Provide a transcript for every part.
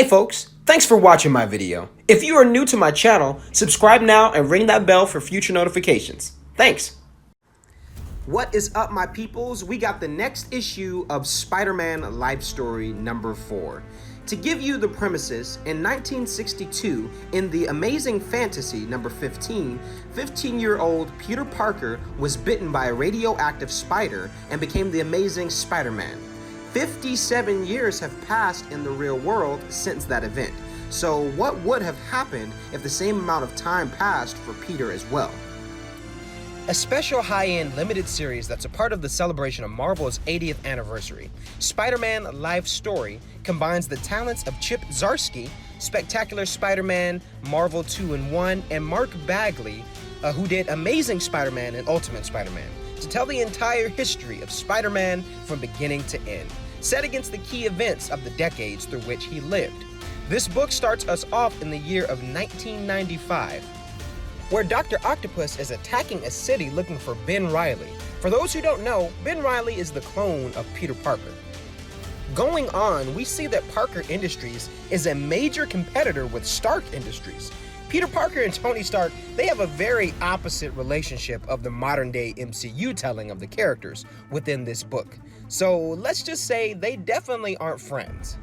Hey folks, thanks for watching my video. If you are new to my channel, subscribe now and ring that bell for future notifications. Thanks. What is up, my peoples? We got the next issue of Spider-Man Life Story number 4. To give you the premises, in 1962, in the Amazing Fantasy number 15, 15-year-old Peter Parker was bitten by a radioactive spider and became the Amazing Spider-Man. 57 years have passed in the real world since that event. So what would have happened if the same amount of time passed for Peter as well? A special high-end limited series that's a part of the celebration of Marvel's 80th anniversary, Spider-Man Life Story combines the talents of Chip Zdarsky, Spectacular Spider-Man, Marvel 2-in-1, and Mark Bagley, who did Amazing Spider-Man and Ultimate Spider-Man, to tell the entire history of Spider-Man from beginning to end, set against the key events of the decades through which he lived. This book starts us off in the year of 1995, where Dr. Octopus is attacking a city looking for Ben Reilly. For those who don't know, Ben Reilly is the clone of Peter Parker. Going on, we see that Parker Industries is a major competitor with Stark Industries. Peter Parker and Tony Stark, they have a very opposite relationship of the modern-day MCU telling of the characters within this book. So let's just say they definitely aren't friends.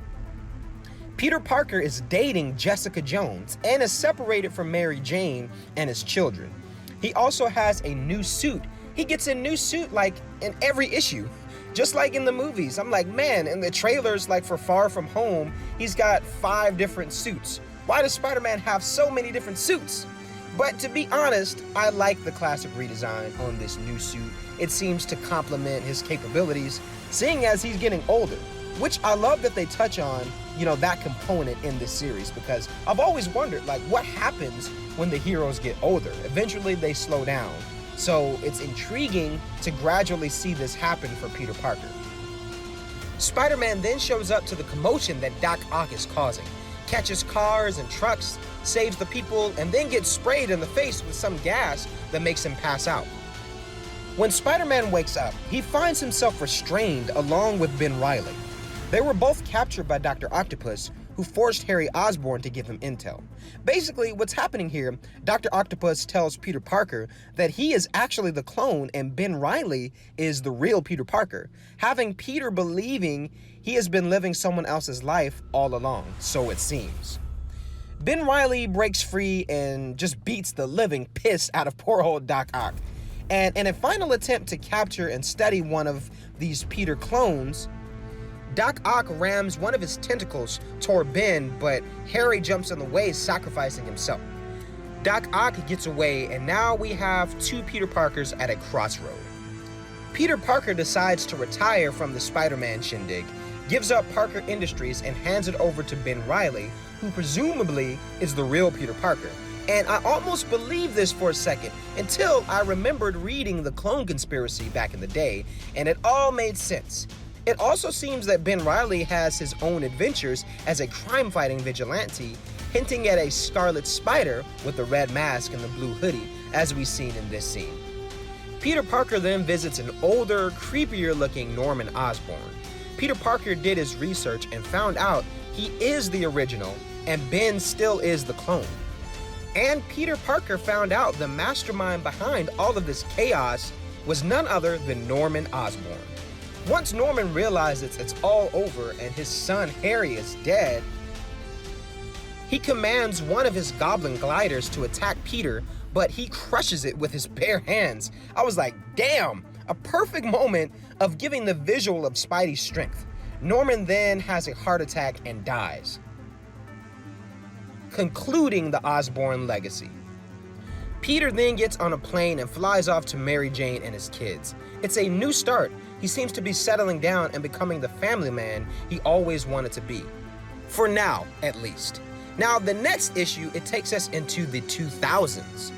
Peter Parker is dating Jessica Jones and is separated from Mary Jane and his children. He also has a new suit. He gets a new suit like in every issue, just like in the movies. I'm like, man, in the trailers, like for Far From Home, he's got 5 different suits. Why does Spider-Man have so many different suits? But to be honest, I like the classic redesign on this new suit. It seems to complement his capabilities, seeing as he's getting older, which I love that they touch on, that component in this series, because I've always wondered, like, what happens when the heroes get older? Eventually they slow down. So it's intriguing to gradually see this happen for Peter Parker. Spider-Man then shows up to the commotion that Doc Ock is causing, catches cars and trucks, saves the people, and then gets sprayed in the face with some gas that makes him pass out. When Spider-Man wakes up, he finds himself restrained along with Ben Reilly. They were both captured by Dr. Octopus, who forced Harry Osborn to give him intel. Basically, what's happening here, Dr. Octopus tells Peter Parker that he is actually the clone and Ben Reilly is the real Peter Parker, having Peter believing he has been living someone else's life all along, so it seems. Ben Reilly breaks free and just beats the living piss out of poor old Doc Ock. And in a final attempt to capture and study one of these Peter clones, Doc Ock rams one of his tentacles toward Ben, but Harry jumps in the way, sacrificing himself. Doc Ock gets away, and now we have 2 Peter Parkers at a crossroad. Peter Parker decides to retire from the Spider-Man shindig, gives up Parker Industries, and hands it over to Ben Reilly, who presumably is the real Peter Parker. And I almost believed this for a second, until I remembered reading The Clone Conspiracy back in the day, and it all made sense. It also seems that Ben Reilly has his own adventures as a crime-fighting vigilante, hinting at a Scarlet Spider with a red mask and the blue hoodie, as we've seen in this scene. Peter Parker then visits an older, creepier-looking Norman Osborn. Peter Parker did his research and found out he is the original, and Ben still is the clone. And Peter Parker found out the mastermind behind all of this chaos was none other than Norman Osborn. Once Norman realizes it's all over and his son Harry is dead, he commands one of his goblin gliders to attack Peter, but he crushes it with his bare hands. I was like, damn, a perfect moment of giving the visual of Spidey's strength. Norman then has a heart attack and dies, concluding the Osborn legacy. Peter then gets on a plane and flies off to Mary Jane and his kids. It's a new start. He seems to be settling down and becoming the family man he always wanted to be. For now, at least. Now, the next issue, it takes us into the 2000s.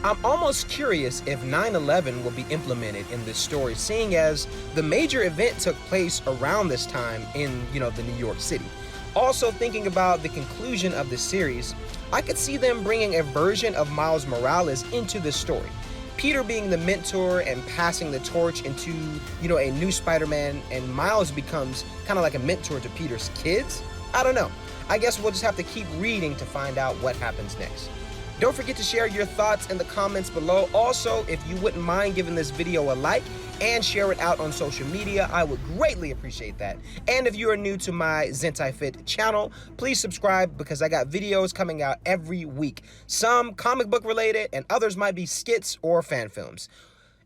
I'm almost curious if 9/11 will be implemented in this story, seeing as the major event took place around this time in, the New York City. Also thinking about the conclusion of the series, I could see them bringing a version of Miles Morales into this story. Peter being the mentor and passing the torch into, a new Spider-Man, and Miles becomes kind of like a mentor to Peter's kids. I don't know. I guess we'll just have to keep reading to find out what happens next. Don't forget to share your thoughts in the comments below. Also, if you wouldn't mind giving this video a like and share it out on social media, I would greatly appreciate that. And if you are new to my Zentai Fit channel, please subscribe because I got videos coming out every week. Some comic book related and others might be skits or fan films.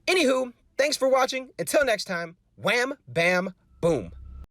Anywho, thanks for watching. Until next time, wham, bam, boom.